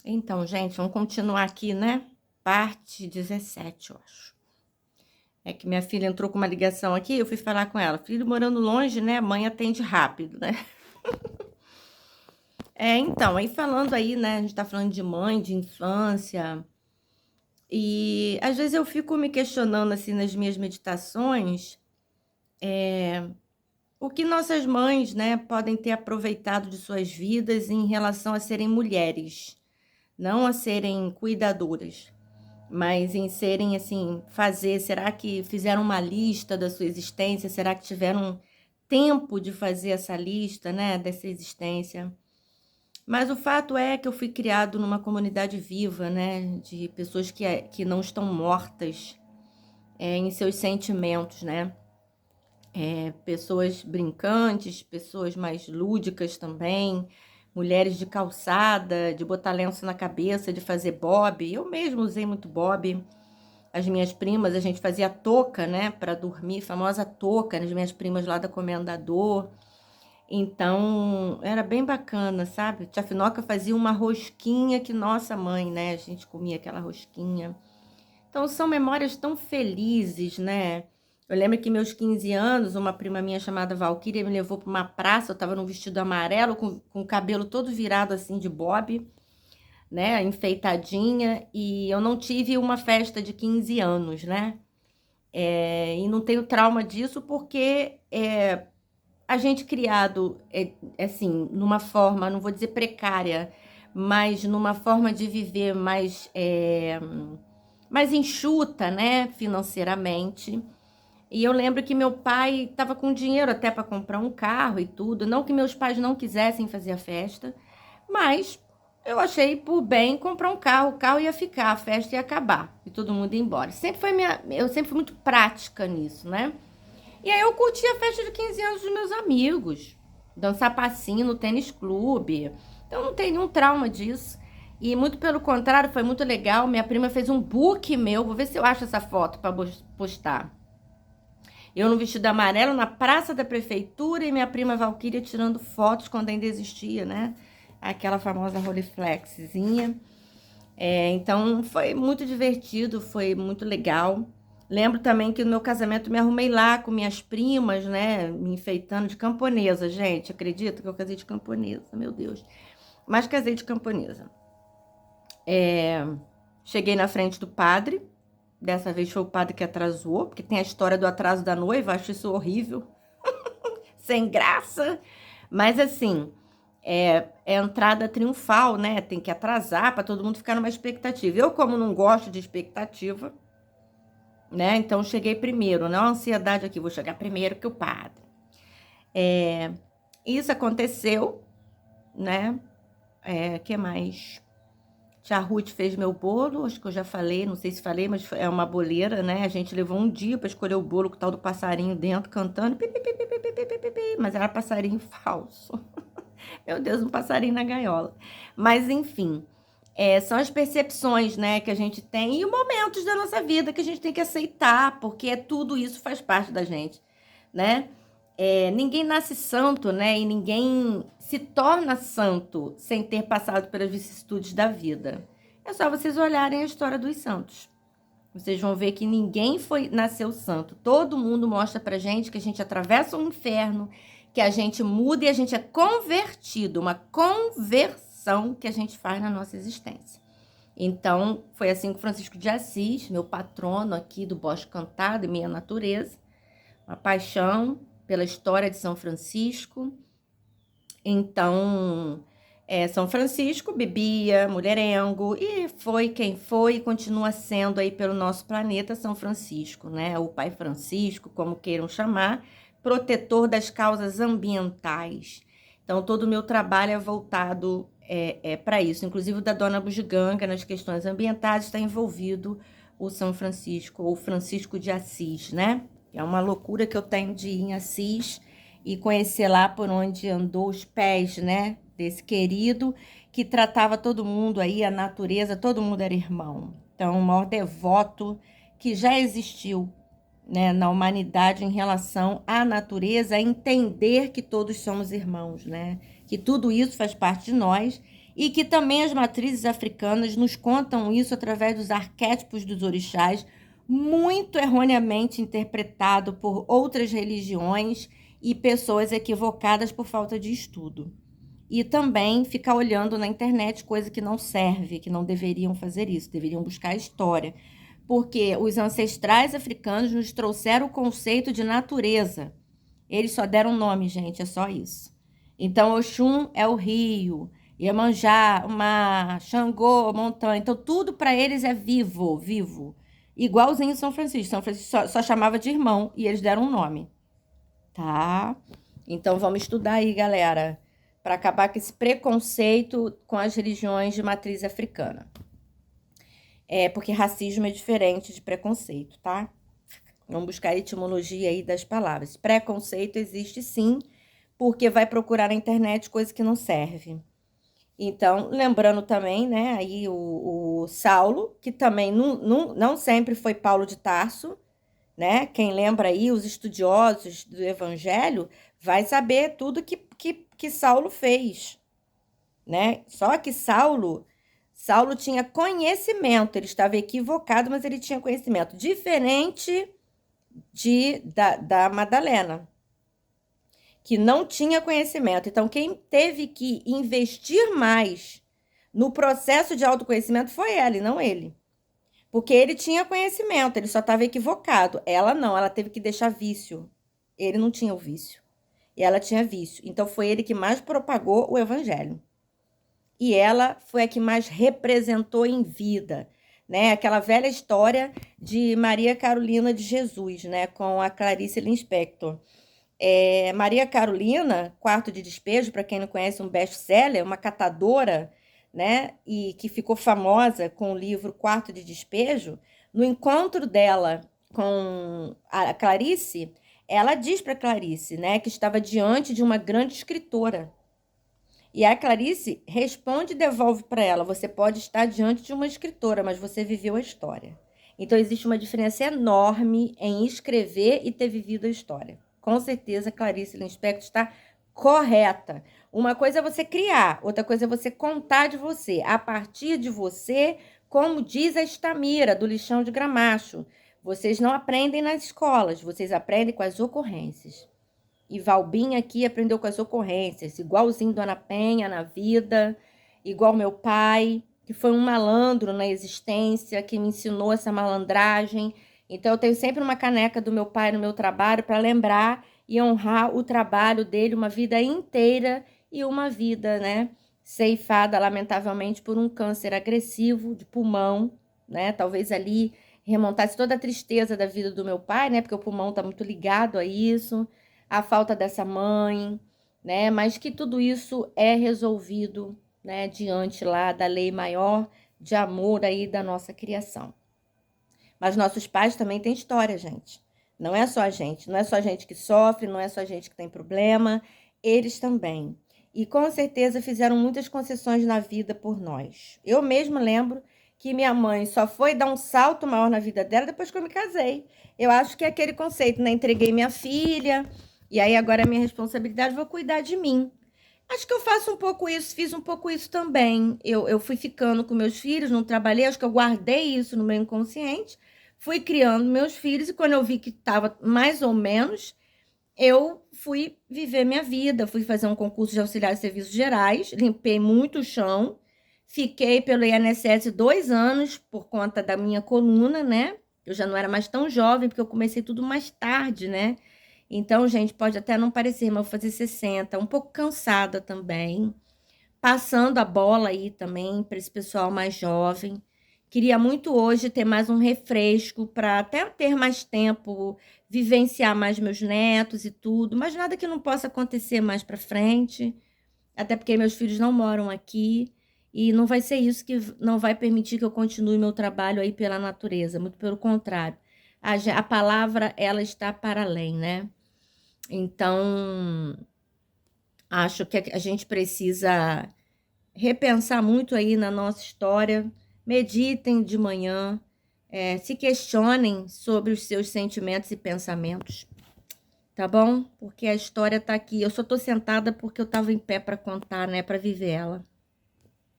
Então, gente, vamos continuar aqui, né? Parte 17, eu acho. É que minha filha entrou com uma ligação aqui, eu fui falar com ela. Filho morando longe, né? Mãe atende rápido, né? Então, aí falando aí, né? A gente tá falando de mãe, de infância. E às vezes eu fico me questionando, assim, nas minhas meditações, o que nossas mães, né, podem ter aproveitado de suas vidas em relação a serem mulheres, não a serem cuidadoras. Mas em serem assim, fazer, será que fizeram uma lista da sua existência? Será que tiveram tempo de fazer essa lista, né, dessa existência? Mas o fato é que eu fui criado numa comunidade viva, né, de pessoas que não estão mortas em seus sentimentos, né? Pessoas brincantes, pessoas mais lúdicas também, mulheres de calçada, de botar lenço na cabeça, de fazer bob. Eu mesmo usei muito bob. As minhas primas, a gente fazia touca, né, para dormir, famosa touca, as minhas primas lá da Comendador. Então, era bem bacana, sabe? Tia Finoca fazia uma rosquinha que nossa mãe, né, a gente comia aquela rosquinha. Então, são memórias tão felizes, né? Eu lembro que meus 15 anos, uma prima minha chamada Valquíria me levou para uma praça, eu estava num vestido amarelo, com o cabelo todo virado assim de bob, né, enfeitadinha, e eu não tive uma festa de 15 anos, né? E não tenho trauma disso porque a gente criado, assim, numa forma, não vou dizer precária, mas numa forma de viver mais enxuta, né, financeiramente. E eu lembro que meu pai estava com dinheiro até para comprar um carro e tudo. Não que meus pais não quisessem fazer a festa, mas eu achei por bem comprar um carro. O carro ia ficar, a festa ia acabar e todo mundo ia embora. Eu sempre fui muito prática nisso, né? E aí eu curti a festa de 15 anos dos meus amigos, dançar passinho no tênis clube. Então não tem nenhum trauma disso. E muito pelo contrário, foi muito legal. Minha prima fez um book meu, vou ver se eu acho essa foto para postar. Eu no vestido amarelo na praça da prefeitura e minha prima Valquíria tirando fotos quando ainda existia, né? Aquela famosa Rolleiflexzinha. Então foi muito divertido, foi muito legal. Lembro também que no meu casamento me arrumei lá com minhas primas, né? Me enfeitando de camponesa, gente. Acredita que eu casei de camponesa, meu Deus. Mas casei de camponesa. Cheguei na frente do padre. Dessa vez foi o padre que atrasou, porque tem a história do atraso da noiva, acho isso horrível, sem graça. Mas assim, é entrada triunfal, né? Tem que atrasar para todo mundo ficar numa expectativa. Eu, como não gosto de expectativa, né? Então cheguei primeiro, não a ansiedade aqui, vou chegar primeiro que o padre. Isso aconteceu, né? Que mais? Tia Ruth fez meu bolo, acho que eu já falei, não sei se falei, mas é uma boleira, né? A gente levou um dia para escolher o bolo com o tal do passarinho dentro, cantando, pi, pi, pi, pi, pi, pi, pi, pi, pi, mas era passarinho falso. Meu Deus, um passarinho na gaiola. Mas, enfim, são as percepções, né, que a gente tem e os momentos da nossa vida que a gente tem que aceitar, porque tudo isso faz parte da gente, né? Ninguém nasce santo, né? E ninguém se torna santo sem ter passado pelas vicissitudes da vida. É só vocês olharem a história dos santos. Vocês vão ver que ninguém nasceu santo. Todo mundo mostra pra gente que a gente atravessa um inferno, que a gente muda e a gente é convertido, uma conversão que a gente faz na nossa existência. Então, foi assim com Francisco de Assis, meu patrono aqui do Bosque Cantado e minha natureza, uma paixão pela história de São Francisco. Então, São Francisco bebia, mulherengo, e foi quem foi e continua sendo aí pelo nosso planeta São Francisco, né? O Pai Francisco, como queiram chamar, protetor das causas ambientais. Então, todo o meu trabalho é voltado para isso. Inclusive, o da Dona Bugiganga, nas questões ambientais, está envolvido o São Francisco, ou Francisco de Assis, né? É uma loucura que eu tenho de ir em Assis e conhecer lá por onde andou os pés, né, desse querido que tratava todo mundo aí, a natureza, todo mundo era irmão. Então, o maior devoto que já existiu, né, na humanidade em relação à natureza, a entender que todos somos irmãos, né, que tudo isso faz parte de nós e que também as matrizes africanas nos contam isso através dos arquétipos dos orixás, muito erroneamente interpretado por outras religiões e pessoas equivocadas por falta de estudo. E também ficar olhando na internet coisa que não serve, que não deveriam fazer isso, deveriam buscar a história. Porque os ancestrais africanos nos trouxeram o conceito de natureza. Eles só deram nome, gente, é só isso. Então, Oxum é o rio, Iemanjá, o mar, Xangô, montanha. Então, tudo para eles é vivo, vivo. Igualzinho São Francisco. São Francisco só chamava de irmão e eles deram um nome, tá? Então, vamos estudar aí, galera, para acabar com esse preconceito com as religiões de matriz africana. Porque racismo é diferente de preconceito, tá? Vamos buscar a etimologia aí das palavras. Preconceito existe sim, porque vai procurar na internet coisa que não serve. Então, lembrando também, né, aí o Saulo, que também não sempre foi Paulo de Tarso, né? Quem lembra aí, os estudiosos do Evangelho, vai saber tudo que Saulo fez, né? Só que Saulo tinha conhecimento, ele estava equivocado, mas ele tinha conhecimento, diferente da Madalena, que não tinha conhecimento. Então, quem teve que investir mais no processo de autoconhecimento foi ela e não ele. Porque ele tinha conhecimento, ele só estava equivocado. Ela não, ela teve que deixar vício. Ele não tinha o vício. E ela tinha vício. Então, foi ele que mais propagou o evangelho. E ela foi a que mais representou em vida, né? Aquela velha história de Maria Carolina de Jesus, né? Com a Clarice Lispector. Maria Carolina, Quarto de Despejo, para quem não conhece, um best-seller, uma catadora, né? E que ficou famosa com o livro Quarto de Despejo. No encontro dela com a Clarice, ela diz para Clarice, né, que estava diante de uma grande escritora. E a Clarice responde e devolve para ela: você pode estar diante de uma escritora, mas você viveu a história. Então, existe uma diferença enorme em escrever e ter vivido a história. Com certeza, Clarice Lispector está correta. Uma coisa é você criar, outra coisa é você contar de você, a partir de você, como diz a Estamira, do Lixão de Gramacho. Vocês não aprendem nas escolas, vocês aprendem com as ocorrências. E Valbinha aqui aprendeu com as ocorrências, igualzinho Dona Penha na vida, igual meu pai, que foi um malandro na existência, que me ensinou essa malandragem. Então, eu tenho sempre uma caneca do meu pai no meu trabalho para lembrar e honrar o trabalho dele, uma vida inteira e uma vida, né, ceifada, lamentavelmente, por um câncer agressivo de pulmão, né? Talvez ali remontasse toda a tristeza da vida do meu pai, né? Porque o pulmão está muito ligado a isso, a falta dessa mãe, né? Mas que tudo isso é resolvido, né, diante lá da lei maior de amor aí da nossa criação. Mas nossos pais também têm história, gente. Não é só a gente, não é só a gente que sofre, não é só a gente que tem problema, eles também. E com certeza fizeram muitas concessões na vida por nós. Eu mesma lembro que minha mãe só foi dar um salto maior na vida dela depois que eu me casei. Eu acho que é aquele conceito, né? Entreguei minha filha, e aí agora é minha responsabilidade, vou cuidar de mim. Acho que eu faço um pouco isso, fiz um pouco isso também. Eu fui ficando com meus filhos, não trabalhei, acho que eu guardei isso no meu inconsciente, fui criando meus filhos, e quando eu vi que estava mais ou menos, eu fui viver minha vida, fui fazer um concurso de auxiliar de serviços gerais, limpei muito o chão, fiquei pelo INSS 2 anos por conta da minha coluna, né? Eu já não era mais tão jovem, porque eu comecei tudo mais tarde, né? Então, gente, pode até não parecer, mas eu vou fazer 60, um pouco cansada também, passando a bola aí também para esse pessoal mais jovem. Queria muito hoje ter mais um refresco para até ter mais tempo, vivenciar mais meus netos e tudo, mas nada que não possa acontecer mais para frente, até porque meus filhos não moram aqui e não vai ser isso que não vai permitir que eu continue meu trabalho aí pela natureza, muito pelo contrário. A palavra, ela está para além, né? Então, acho que a gente precisa repensar muito aí na nossa história, meditem de manhã, se questionem sobre os seus sentimentos e pensamentos, tá bom? Porque a história tá aqui. Eu só tô sentada porque eu tava em pé para contar, né, para viver ela.